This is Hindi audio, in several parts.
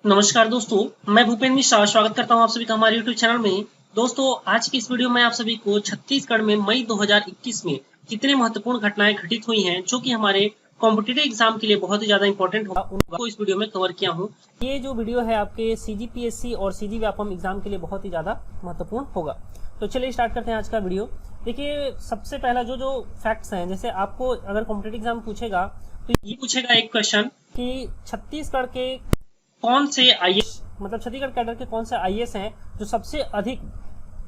नमस्कार दोस्तों, मैं भूपेंद्र मिश्रा स्वागत करता हूं आप सभी का हमारे YouTube चैनल में। दोस्तों, आज की इस वीडियो में आप सभी को छत्तीसगढ़ में मई 2021 में कितने महत्वपूर्ण घटनाएं घटित हुई हैं जो कि हमारे कॉम्पिटिटिव एग्जाम के लिए बहुत ही ज्यादा इंपॉर्टेंट होगा, उनको इस वीडियो में कवर किया हूं। ये जो वीडियो है आपके CGPSC और CG व्यापम एग्जाम के लिए बहुत ही ज्यादा महत्वपूर्ण होगा। तो चलिए स्टार्ट करते हैं आज का वीडियो। देखिए, सबसे पहला जो फैक्ट्स हैं, जैसे आपको अगर कॉम्पिटिटिव एग्जाम पूछेगा तो ये पूछेगा एक क्वेश्चन कि छत्तीसगढ़ के कौन से IAS मतलब छत्तीसगढ़ कैडर के कौन से IAS हैं जो सबसे अधिक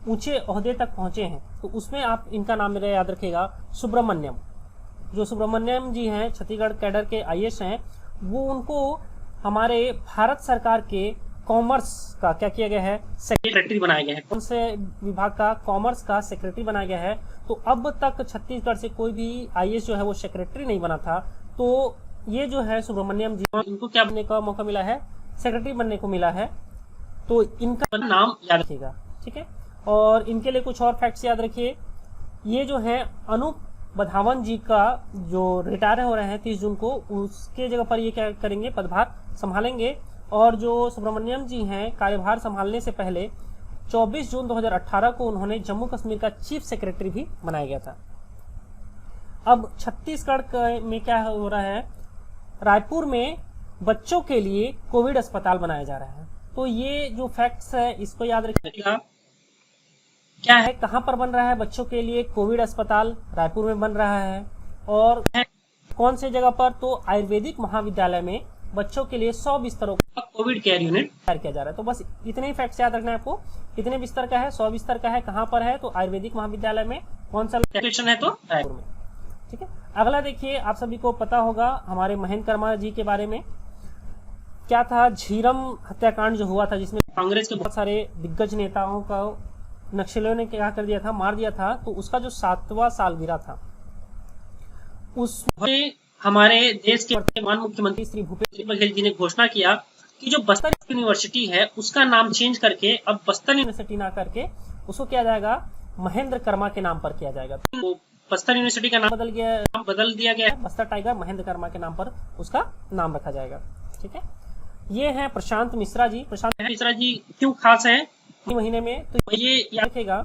ऊंचे ओहदे तक पहुंचे हैं, तो उसमें आप इनका नाम मेरा याद रखेगा, सुब्रमण्यम। जो सुब्रमण्यम जी हैं, छत्तीसगढ़ कैडर के IAS हैं, वो उनको हमारे भारत सरकार के कॉमर्स का क्या किया गया है, सेक्रेटरी बनाया गया है। कौन से विभाग का, कॉमर्स का सेक्रेटरी बनाया गया है। तो अब तक छत्तीसगढ़ से कोई भी IAS जो है वो सेक्रेटरी नहीं बना था। तो ये जो है सुब्रमण्यम जी, इनको क्या बनने का मौका मिला है, सेक्रेटरी बनने को मिला है। तो इनका नाम याद रखिएगा, ठीक है। और इनके लिए कुछ और फैक्ट्स याद रखिए। ये जो है अनूप बधावन जी का जो रिटायर हो रहे हैं 30 जून को, उसके जगह पर ये क्या करेंगे, पदभार संभालेंगे। और जो सुब्रमण्यम जी हैं, कार्यभार संभालने से पहले 24 जून 2018 को उन्होंने जम्मू कश्मीर का चीफ सेक्रेटरी भी बनाया गया था। अब छत्तीसगढ़ में क्या हो रहा है, रायपुर में बच्चों के लिए कोविड अस्पताल बनाया जा रहा है। तो ये जो फैक्ट्स है इसको याद रखिएगा। क्या है, कहां पर बन रहा है बच्चों के लिए कोविड अस्पताल, रायपुर में बन रहा है। और कौन से जगह पर, तो आयुर्वेदिक महाविद्यालय में बच्चों के लिए 100 बिस्तरों का कोविड केयर यूनिट तैयार किया जा रहा है। तो बस इतने ही फैक्ट्स याद रखना है आपको। कितने बिस्तर का है, 100 बिस्तर का है। कहां पर है, तो आयुर्वेदिक महाविद्यालय में। कौन सा लोकेशन है, तो रायपुर में, ठीक है। अगला देखिए, आप सभी को पता होगा हमारे महेंद्र कर्मा जी के बारे में। क्या था, झीरम हत्याकांड जो हुआ था, जिसमें कांग्रेस के बहुत सारे दिग्गज नेताओं का नक्सलियों ने क्या कर दिया था, मार दिया था। तो उसका जो 7वां सालगिरह था, उसमें हमारे देश के वर्तमान मुख्यमंत्री श्री भूपेश बघेल जी ने घोषणा किया कि जो बस्तर यूनिवर्सिटी है उसका नाम चेंज करके अब बस्तर यूनिवर्सिटी ना करके उसको किया जाएगा, महेंद्र कर्मा के नाम पर किया जाएगा। तो बस्तर यूनिवर्सिटी का नाम बदल दिया गया है। बस्तर टाइगर महेंद्र कर्मा के नाम पर उसका नाम रखा जाएगा, ठीक है। ये हैं प्रशांत मिश्रा जी। प्रशांत मिश्रा जी क्यों खास हैं महीने में, तो ये याद रखेगा,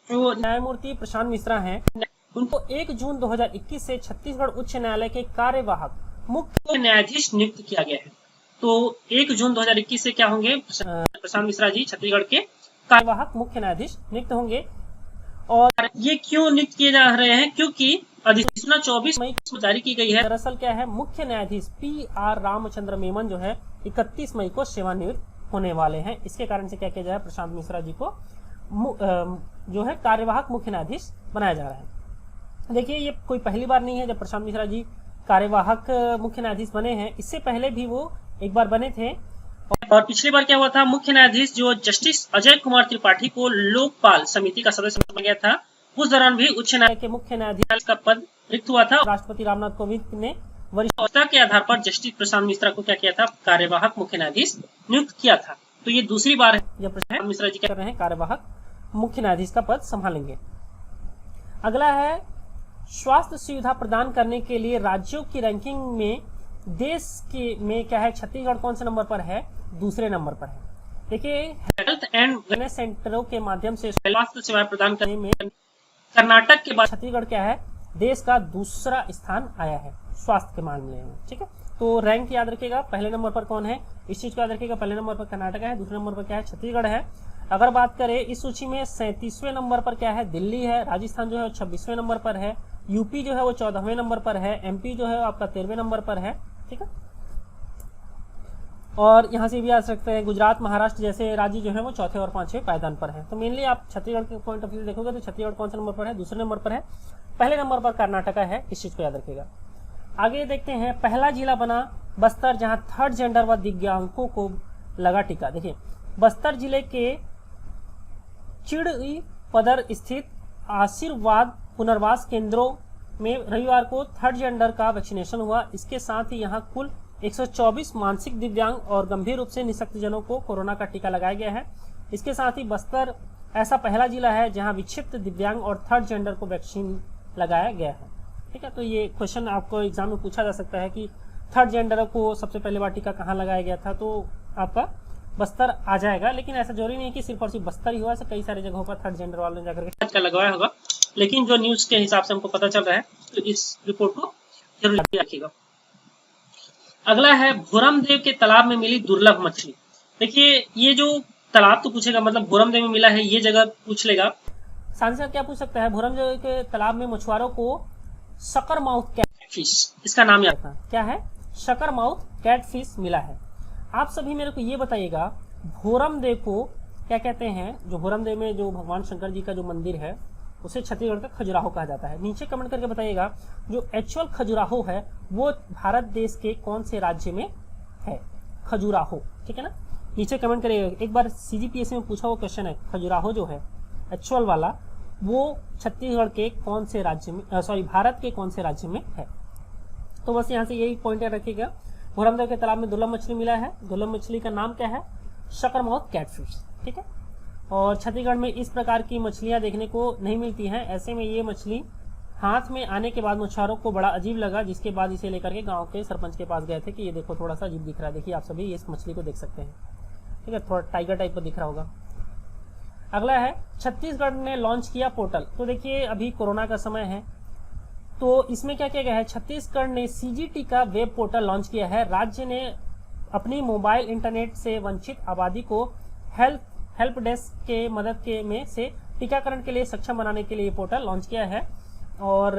जो न्यायमूर्ति प्रशांत मिश्रा हैं, उनको 1 जून 2021 से छत्तीसगढ़ उच्च न्यायालय के कार्यवाहक मुख्य न्यायाधीश नियुक्त किया गया है। तो 1 जून 2021 से क्या होंगे, प्रशांत मिश्रा जी छत्तीसगढ़ के कार्यवाहक मुख्य न्यायाधीश नियुक्त होंगे। और ये क्यों नियुक्त किए जा रहे हैं, क्योंकि अधिसूचना 24 मई को जारी की गई है। दरअसल क्या है, मुख्य न्यायाधीश PR रामचंद्र मेमन जो है 31 मई को सेवानिवृत्त होने वाले हैं। इसके कारण से क्या किया जाए, प्रशांत मिश्रा जी को जो है कार्यवाहक मुख्य न्यायाधीश बनाया जा रहा है। देखिए, ये कोई पहली बार नहीं है जब प्रशांत मिश्रा जी कार्यवाहक मुख्य न्यायाधीश बने हैं। इससे पहले भी वो एक बार बने थे। और पिछली बार क्या हुआ था, मुख्य न्यायाधीश जो जस्टिस अजय कुमार त्रिपाठी को लोकपाल समिति का सदस्य बनाया गया था, उस दौरान भी उच्च न्यायालय के मुख्य न्यायाधीश का पद रिक्त हुआ था। राष्ट्रपति रामनाथ कोविंद ने वरिष्ठता के आधार पर जस्टिस प्रशांत मिश्रा को क्या किया था, कार्यवाहक मुख्य न्यायाधीश नियुक्त किया था। तो ये दूसरी बार है जब प्रशांत मिश्रा जी क्या कर रहे हैं, कार्यवाहक मुख्य न्यायाधीश का पद संभालेंगे। अगला है, स्वास्थ्य सुविधा प्रदान करने के लिए राज्यों की रैंकिंग में देश के में क्या है, छत्तीसगढ़ कौन से नंबर पर है, दूसरे नंबर पर है। देखिए, हेल्थ एंड वेलनेस सेंटरों के माध्यम से स्वास्थ्य सेवाएं प्रदान करने में कर्नाटक के बाद छत्तीसगढ़ क्या है, देश का दूसरा स्थान आया है स्वास्थ्य के मामले में, ठीक है। तो रैंक याद रखिएगा, पहले नंबर पर कौन है, इस चीज को याद रखिएगा। पहले नंबर पर कर्नाटक है, दूसरे नंबर पर क्या है, छत्तीसगढ़ है। अगर बात करें इस सूची में 37वें नंबर पर क्या है, दिल्ली है। राजस्थान जो है 26वें नंबर पर है। यूपी जो है वो 14वें नंबर पर है। MP जो है आपका 13वें नंबर पर है, ठीक है। और यहाँ से भी आ सकते हैं, गुजरात, महाराष्ट्र जैसे राज्य जो है वो 4थे और 5वें पायदान पर है। तो मेनली आप छत्तीसगढ़ के पॉइंट ऑफ व्यू देखोगे तो छत्तीसगढ़ कौन से नंबर पर है, दूसरे नंबर पर है। पहले नंबर पर कर्नाटका है, इस चीज को याद रखिएगा। आगे देखते हैं, पहला जिला बना बस्तर, जहां थर्ड जेंडर व दिव्यांगों को लगा टीका। देखिए, बस्तर जिले के चिड़ी पदर स्थित आशीर्वाद पुनर्वास केंद्रों में रविवार को थर्ड जेंडर का वैक्सीनेशन हुआ। इसके साथ ही यहाँ कुल 124 मानसिक दिव्यांग और गंभीर रूप से निःशक्त जनों को कोरोना का टीका लगाया गया है। इसके साथ ही बस्तर ऐसा पहला जिला है जहां विक्षिप्त दिव्यांग और थर्ड जेंडर को वैक्सीन लगाया गया है, ठीक है। तो ये क्वेश्चन आपको एग्जाम में पूछा जा सकता है कि थर्ड जेंडर को सबसे पहले बार टीका कहाँ लगाया गया था, तो आपका बस्तर आ जाएगा। लेकिन ऐसा जरूरी नहीं कि सिर्फ और सिर्फ बस्तर ही हुआ, ऐसा कई सारे जगहों पर थर्ड जेंडर वालों ने जाकर के का लगवाया होगा, लेकिन जो न्यूज के हिसाब से हमको पता चल रहा है तो इस रिपोर्ट को जरूर रखिएगा। अगला है भोरमदेव के तालाब में मिली दुर्लभ मछली। देखिए ये जो तालाब तो पूछेगा, मतलब भोरमदेव में मिला है ये जगह पूछ लेगा। सांसद क्या पूछ सकता है, भोरमदेव के तालाब में मछुआरों को शकरमाउथ कैटफिश, इसका नाम याद कैट क्या है, शकरमाउथ कैटफिश मिला है। आप सभी मेरे को ये बताइएगा भोरमदेव को क्या कहते हैं। जो भोरमदेव में जो भगवान शंकर जी का जो मंदिर है उसे छत्तीसगढ़ का खजुराहो कहा जाता है। नीचे कमेंट करके बताइएगा जो एक्चुअल खजुराहो है वो भारत देश के कौन से राज्य में है, खजुराहो, ठीक है ना। नीचे कमेंट करिएगा। एक बार CGPSC में पूछा हुआ क्वेश्चन है, खजुराहो जो है एक्चुअल वाला वो छत्तीसगढ़ के कौन से राज्य में, सॉरी भारत के कौन से राज्य में है। तो बस यहाँ से यही पॉइंट रखिएगा। भोरमदेव के तालाब में दुर्लभ मछली मिला है। दुर्लभ मछली का नाम क्या है, शकरमाउथ कैटफिश, ठीक है। और छत्तीसगढ़ में इस प्रकार की मछलियां देखने को नहीं मिलती हैं। ऐसे में ये मछली हाथ में आने के बाद मछुआरों को बड़ा अजीब लगा, जिसके बाद इसे लेकर के गांव के सरपंच के पास गए थे कि ये देखो थोड़ा सा अजीब दिख रहा है। देखिए आप सभी इस मछली को देख सकते हैं, ठीक है, थोड़ा टाइगर टाइप का दिख रहा होगा। अगला है छत्तीसगढ़ ने लॉन्च किया पोर्टल। तो देखिए अभी कोरोना का समय है, तो इसमें क्या किया गया है, छत्तीसगढ़ ने CGT का वेब पोर्टल लॉन्च किया है। राज्य ने अपनी मोबाइल इंटरनेट से वंचित आबादी को हेल्प डेस्क के मदद के में से टीकाकरण के लिए सक्षम बनाने के लिए ये पोर्टल लॉन्च किया है। और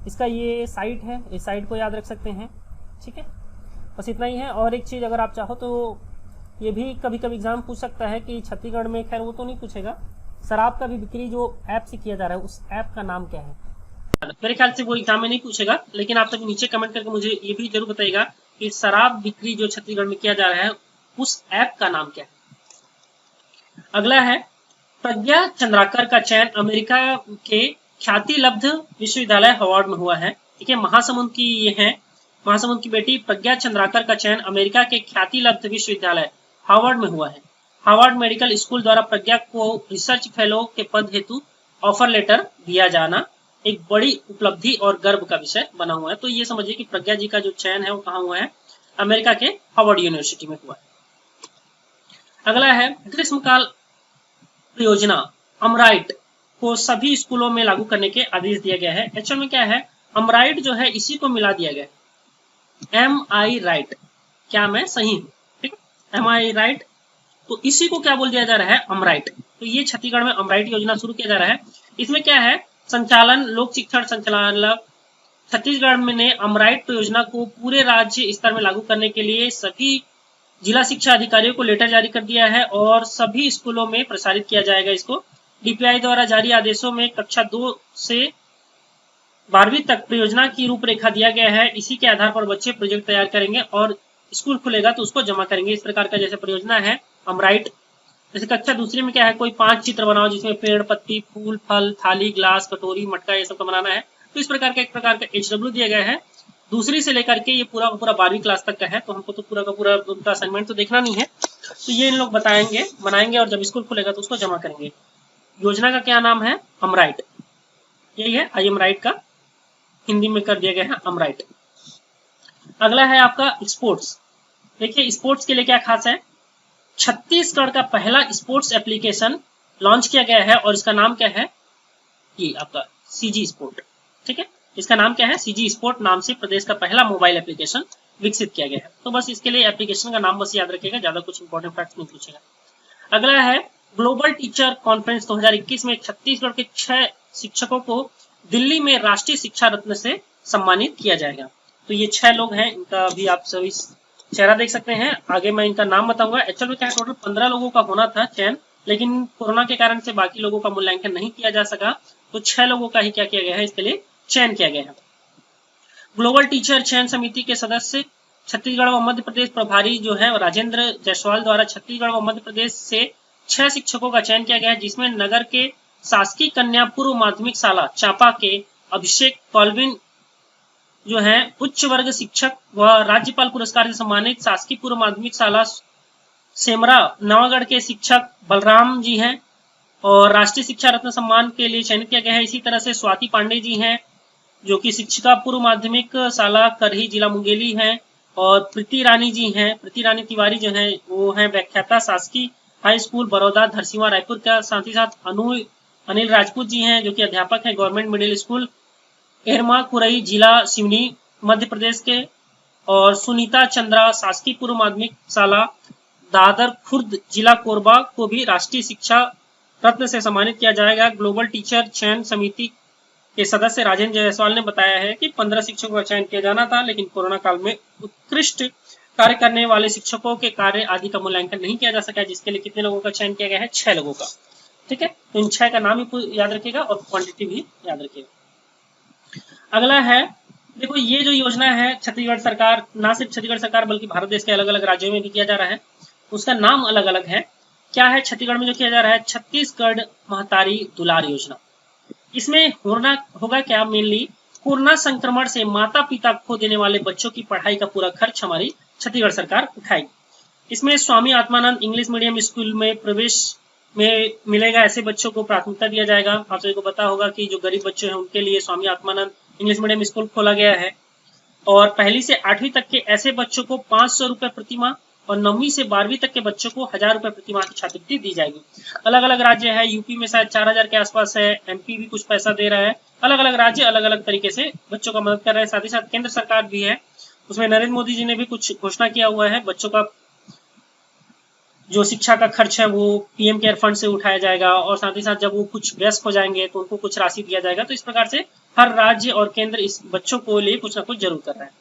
इसका ये साइट है, इस साइट को याद रख सकते हैं, ठीक है। बस इतना ही है। और एक चीज़ अगर आप चाहो तो ये भी कभी कभी एग्जाम पूछ सकता है कि छत्तीसगढ़ में, खैर वो तो नहीं पूछेगा, शराब का भी बिक्री जो ऐप से किया जा रहा है उस ऐप का नाम क्या है। मेरे ख्याल से वो एग्जाम में नहीं पूछेगा, लेकिन आप सभी नीचे कमेंट करके मुझे ये भी जरूर बताइएगा कि शराब बिक्री जो छत्तीसगढ़ में किया जा रहा है उस ऐप का नाम क्या है। अगला है प्रज्ञा चंद्राकर का चयन अमेरिका के ख्याति लब्ध विश्वविद्यालय हार्वर्ड में हुआ है। ठीक है, महासमुंद की ये है, महासमुंद की बेटी प्रज्ञा चंद्राकर का चयन अमेरिका के ख्याति लब्ध विश्वविद्यालय हार्वर्ड में हुआ है। हार्वर्ड मेडिकल स्कूल द्वारा प्रज्ञा को रिसर्च फेलो के पद हेतु ऑफर लेटर दिया जाना एक बड़ी उपलब्धि और गर्व का विषय बना हुआ है। तो ये समझिए कि प्रज्ञा जी का जो चयन है वो कहाँ हुआ है, अमेरिका के हार्वर्ड यूनिवर्सिटी में हुआ है। अगला है ग्रीष्मकाल परियोजना अमराइट को सभी स्कूलों में लागू करने के आदेश दिया गया है। एक्चुअल में क्या है, अमराइट जो है इसी को मिला दिया गया है, एम आई राइट, क्या मैं सही हूँ, ठीक है, एम आई राइट, तो इसी को क्या बोल दिया जा रहा है, अमराइट। तो ये छत्तीसगढ़ में अमराइट योजना शुरू किया जा रहा है। इसमें क्या है, संचालन लोक शिक्षण संचालक छत्तीसगढ़ में ने अमराइट योजना को पूरे राज्य स्तर में लागू करने के लिए सभी जिला शिक्षा अधिकारियों को लेटर जारी कर दिया है और सभी स्कूलों में प्रसारित किया जाएगा। इसको DPI द्वारा जारी आदेशों में कक्षा 2 से 12वीं तक परियोजना की रूपरेखा दिया गया है। इसी के आधार पर बच्चे प्रोजेक्ट तैयार करेंगे और स्कूल खुलेगा तो उसको जमा करेंगे। इस प्रकार का जैसे परियोजना है अमराइट। जैसे कक्षा दूसरी में क्या है, कोई 5 चित्र बनाओ जिसमें पेड़, पत्ती, फूल, फल, थाली, ग्लास, कटोरी, मटका ये सब का बनाना है। तो इस प्रकार का एक प्रकार का HW दिया गया है। दूसरी से लेकर के ये पूरा का पूरा 12वीं क्लास तक का है, तो हमको तो पूरा का पूरा उनका असाइनमेंट तो देखना नहीं है, तो ये इन लोग बताएंगे, बनाएंगे और जब स्कूल खुलेगा तो उसको जमा करेंगे। योजना का क्या नाम है, अमराइट, यही है, आई एम राइट का हिंदी में कर दिया गया है अमराइट। अगला है आपका स्पोर्ट्स। देखिए स्पोर्ट्स के लिए क्या खास है, छत्तीसगढ़ का पहला स्पोर्ट्स एप्लीकेशन लॉन्च किया गया है और इसका नाम क्या है, ये आपका CG स्पोर्ट, ठीक है, इसका नाम क्या है, CG स्पोर्ट नाम से प्रदेश का पहला मोबाइल एप्लीकेशन विकसित किया गया है। तो बस इसके लिए एप्लीकेशन का नाम बस याद रखिएगा, ज्यादा कुछ इंपॉर्टेंट फैक्ट्स नहीं पूछेगा। अगला है ग्लोबल टीचर कॉन्फ्रेंस 2021 में छत्तीसगढ़ के 6 शिक्षकों को दिल्ली में राष्ट्रीय शिक्षा रत्न से सम्मानित किया जाएगा। तो ये 6 लोग हैं, इनका भी आप सभी चेहरा देख सकते हैं, आगे मैं इनका नाम बताऊंगा। एक्चुअल में क्या है, टोटल 15 लोगों का होना था चयन, लेकिन कोरोना के कारण से बाकी लोगों का मूल्यांकन नहीं किया जा सका, तो 6 लोगों का ही क्या किया गया है, इसके लिए चयन किया गया है। ग्लोबल टीचर चयन समिति के सदस्य छत्तीसगढ़ व मध्य प्रदेश प्रभारी जो है राजेंद्र जायसवाल द्वारा छत्तीसगढ़ व मध्य प्रदेश से 6 शिक्षकों का चयन किया गया है, जिसमें नगर के शासकीय कन्या पूर्व माध्यमिक शाला चांपा के अभिषेक कॉल्विन जो है उच्च वर्ग शिक्षक व राज्यपाल पुरस्कार से सम्मानित शासकीय पूर्व माध्यमिक शाला सेमरा नवागढ़ के शिक्षक बलराम जी हैं और राष्ट्रीय शिक्षा रत्न सम्मान के लिए चयनित किया गया है। इसी तरह से स्वाति पांडे जी हैं जो कि शिक्षिका पूर्व माध्यमिक शाला करही जिला मुंगेली हैं, और प्रीति रानी जी हैं, प्रीति रानी तिवारी जो हैं वो हैं व्याख्याता शासकीय हाई स्कूल बड़ौदा धरसींवा रायपुर का। साथ ही साथ अनिल राजपूत जी हैं जो कि अध्यापक हैं गवर्नमेंट मिडिल स्कूल एरमा कुरई जिला सिवनी मध्य प्रदेश के। और सुनीता चंद्रा शासकीय पूर्व माध्यमिक शाला दादर खुर्द जिला कोरबा को भी राष्ट्रीय शिक्षा रत्न से सम्मानित किया जाएगा। ग्लोबल टीचर चयन समिति के सदस्य राजेंद्र जायसवाल ने बताया है कि 15 शिक्षकों का चयन किया जाना था, लेकिन कोरोना काल में उत्कृष्ट कार्य करने वाले शिक्षकों के कार्य आदि का मूल्यांकन नहीं किया जा सका, जिसके लिए कितने लोगों का चयन किया गया है? 6 लोगों का। ठीक है, तो इन 6 का नाम ही याद रखिएगा और क्वांटिटी भी याद रखिएगा। अगला है, देखो ये जो योजना है छत्तीसगढ़ सरकार, ना सिर्फ छत्तीसगढ़ सरकार बल्कि भारत देश के अलग अलग राज्यों में भी किया जा रहा है, उसका नाम अलग अलग है। क्या है छत्तीसगढ़ में जो किया जा रहा है? छत्तीसगढ़ महतारी दुलार योजना। इसमें होगा क्या? मेनली कोरोना संक्रमण से माता पिता खो देने वाले बच्चों की पढ़ाई का पूरा खर्च हमारी छत्तीसगढ़ सरकार उठाएगी। इसमें Swami Atmanand English medium school में प्रवेश में मिलेगा, ऐसे बच्चों को प्राथमिकता दिया जाएगा। आप सभी को पता होगा कि जो गरीब बच्चे हैं उनके लिए Swami Atmanand English medium school खोला गया है, और 1ली से 8वीं तक के ऐसे बच्चों को 500 रुपए प्रति माह, और 9वीं से 12वीं तक के बच्चों को 1000 रुपए प्रति माह की छात्रवृत्ति दी जाएगी। अलग अलग राज्य है, यूपी में शायद 4000 के आसपास है, एमपी भी कुछ पैसा दे रहा है। अलग अलग राज्य अलग अलग तरीके से बच्चों का मदद कर रहे हैं। साथ ही साथ केंद्र सरकार भी है, उसमें नरेंद्र मोदी जी ने भी कुछ घोषणा किया हुआ है, बच्चों का जो शिक्षा का खर्च है वो पीएम केयर फंड से उठाया जाएगा, और साथ ही साथ जब वो कुछ वयस्क हो जाएंगे तो उनको कुछ राशि दिया जाएगा। तो इस प्रकार से हर राज्य और केंद्र इस बच्चों को लिए कुछ ना कुछ जरूर कर रहा है।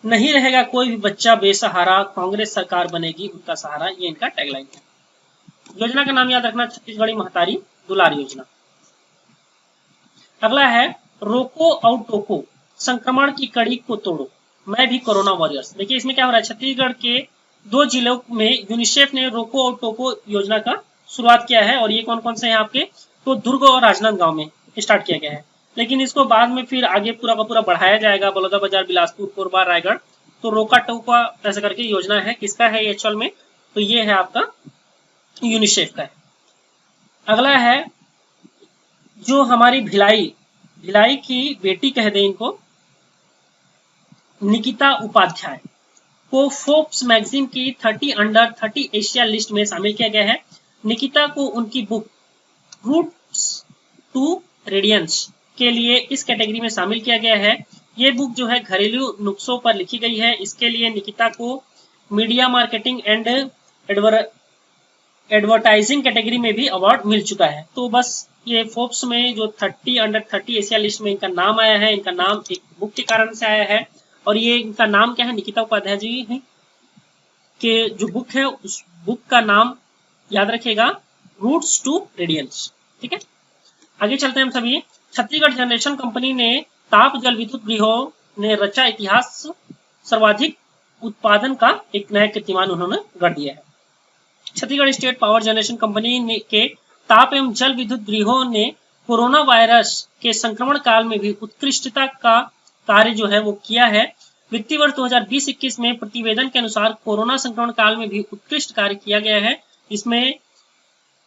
नहीं रहेगा कोई भी बच्चा बेसहारा, कांग्रेस सरकार बनेगी उनका सहारा, ये इनका टैगलाइन है। योजना का नाम याद रखना, छत्तीसगढ़ी महतारी दुलार योजना। अगला है, रोको और टोको, संक्रमण की कड़ी को तोड़ो, मैं भी कोरोना वॉरियर्स। देखिए इसमें क्या हो रहा है, छत्तीसगढ़ के 2 जिलों में यूनिसेफ ने रोको और टोको योजना का शुरुआत किया है, और ये कौन कौन से हैं आपके? तो दुर्ग और राजनांदगांव में स्टार्ट किया गया है, लेकिन इसको बाद में फिर आगे पूरा का पूरा बढ़ाया जाएगा, बलौदाबाजार, बिलासपुर, कोरबा, रायगढ़। तो रोका टोका ऐसा करके योजना है, किसका है ये एक्चुअल में? तो ये है आपका यूनिसेफ का है। अगला है, जो हमारी भिलाई की बेटी कह दे इनको, निकिता उपाध्याय को फोर्ब्स मैगजीन की 30 अंडर 30 एशिया लिस्ट में शामिल किया गया है। निकिता को उनकी बुक रूट्स टू रेडियंस के लिए इस कैटेगरी में शामिल किया गया है। ये बुक जो है घरेलू नुस्खों पर लिखी गई है। इसके लिए निकिता को media marketing and advertising category में भी अवार्ड मिल चुका है। तो बस ये फोर्ब्स में जो 30 अंडर 30 एशिया लिस्ट में इनका नाम आया है, इनका नाम एक बुक के कारण से आया है, और ये इनका नाम क्या है? निकिता उपाध्याय जी है कि जो बुक है उस बुक का नाम याद रखिएगा, रूट्स टू रेडियंस। ठीक है, आगे चलते हैं हम सभी। छत्तीसगढ़ जनरेशन कंपनी ने ताप जल विद्युत गृहों ने रचा इतिहास, सर्वाधिक उत्पादन का एक नया कीर्तिमान उन्होंने गढ़ दिया है। Chhattisgarh state power generation company के ताप एवं जल विद्युत गृहों ने कोरोना वायरस के संक्रमण काल में भी उत्कृष्टता का कार्य जो है वो किया है। वित्तीय वर्ष 2020-21 में प्रतिवेदन के अनुसार कोरोना संक्रमण काल में भी उत्कृष्ट कार्य किया गया है। इसमें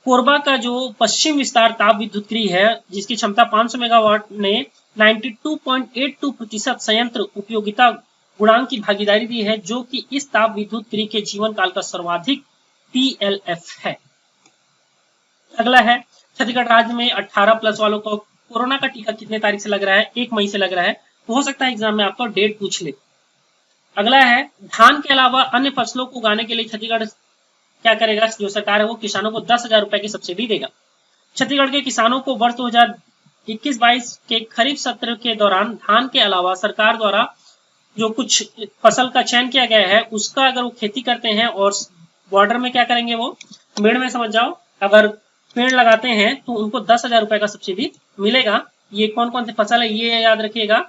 कोरबा का जो पश्चिम विस्तार ताप विद्युत गृह है, जिसकी क्षमता 500 मेगावाट ने 92.82% संयंत्र उपयोगिता गुणांक की भागीदारी दी है, जो कि इस ताप विद्युत गृह के जीवन काल का सर्वाधिक PLF है। अगला है, छत्तीसगढ़ राज्य में 18+ वालों को कोरोना का टीका कितने तारीख से लग रहा है? 1 मई से लग रहा है। तो हो सकता है एग्जाम में आपको डेट पूछ ले। अगला है, धान के अलावा अन्य फसलों को उगाने के लिए छत्तीसगढ़ क्या करेगा? जो सरकार है वो किसानों को 10,000 रुपए की सब्सिडी देगा। छत्तीसगढ़ के किसानों को वर्ष 2021-22 के खरीफ सत्र के दौरान धान के अलावा सरकार द्वारा जो कुछ फसल का चयन किया गया है उसका अगर वो खेती करते हैं, और बॉर्डर में क्या करेंगे, वो पेड़ में समझ जाओ, अगर पेड़ लगाते हैं तो उनको 10,000 रुपए का सब्सिडी मिलेगा। ये कौन कौन सी फसल है ये याद रखिएगा।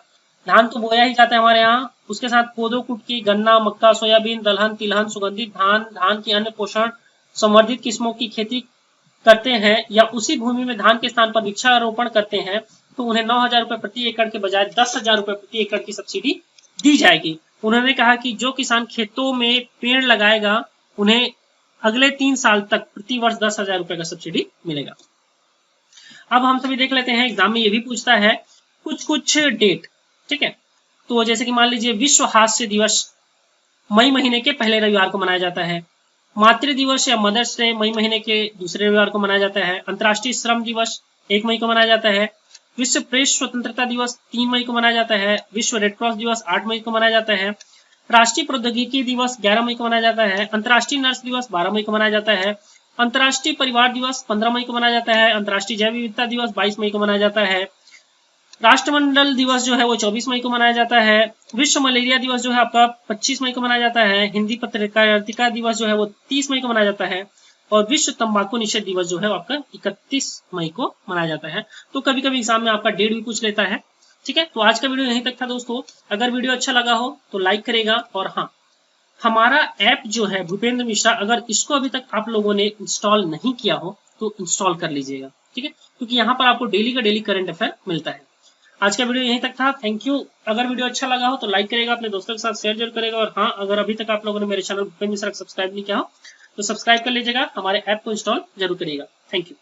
धान तो बोया ही जाता है हमारे यहाँ, उसके साथ कोदो, कुटकी, गन्ना, मक्का, सोयाबीन, दलहन, तिलहन, सुगंधित धान, धान की अन्य पोषण संवर्धित किस्मों की खेती करते हैं, या उसी भूमि में धान के स्थान पर वृक्षारोपण करते हैं, तो उन्हें 9,000 रुपए प्रति एकड़ के बजाय 10,000 रुपए प्रति एकड़ की सब्सिडी दी जाएगी। उन्होंने कहा कि जो किसान खेतों में पेड़ लगाएगा उन्हें अगले 3 साल तक प्रति वर्ष 10,000 रुपए का सब्सिडी मिलेगा। अब हम सभी देख लेते हैं, एग्जाम में ये भी पूछता है कुछ डेट, ठीक है। तो जैसे कि मान लीजिए विश्व हास्य दिवस मई महीने के पहले रविवार को मनाया जाता है। मातृ दिवस या मदर्स डे मई महीने के दूसरे रविवार को मनाया जाता है। अंतर्राष्ट्रीय श्रम दिवस 1 मई को मनाया जाता है। विश्व प्रेस स्वतंत्रता दिवस 3 मई को मनाया जाता है। विश्व रेड क्रॉस दिवस 8 मई को मनाया जाता है। राष्ट्रीय प्रौद्योगिकी दिवस 11 मई को मनाया जाता है। अंतर्राष्ट्रीय नर्स दिवस 12 मई को मनाया जाता है। अंतर्राष्ट्रीय परिवार दिवस 15 मई को मनाया जाता है। अंतर्राष्ट्रीय जैव विविधता दिवस 22 मई को मनाया जाता है। राष्ट्रमंडल दिवस जो है वो 24 मई को मनाया जाता है। विश्व मलेरिया दिवस जो है आपका 25 मई को मनाया जाता है। हिंदी पत्रकारिता दिवस जो है वो 30 मई को मनाया जाता है। और विश्व तंबाकू निषेध दिवस जो है वो आपका 31 मई को मनाया जाता है। तो कभी कभी एग्जाम में आपका डेट भी पूछ लेता है, ठीक है। तो आज का वीडियो यहीं तक था दोस्तों। अगर वीडियो अच्छा लगा हो तो लाइक करेगा, और हाँ, हमारा ऐप जो है भूपेंद्र मिश्रा, अगर इसको अभी तक आप लोगों ने इंस्टॉल नहीं किया हो तो इंस्टॉल कर लीजिएगा, ठीक है, क्योंकि यहाँ पर आपको डेली का डेली करंट अफेयर मिलता है। आज का वीडियो यहीं तक था। Thank you. अगर वीडियो अच्छा लगा हो तो लाइक करेगा, अपने दोस्तों के साथ शेयर जरूर करेगा, और हाँ, अगर अभी तक आप लोगों ने मेरे चैनल भूपेंद्र मिश्रा सब्सक्राइब नहीं किया हो तो सब्सक्राइब कर लीजिएगा, हमारे ऐप को इंस्टॉल जरूर करिएगा। Thank you.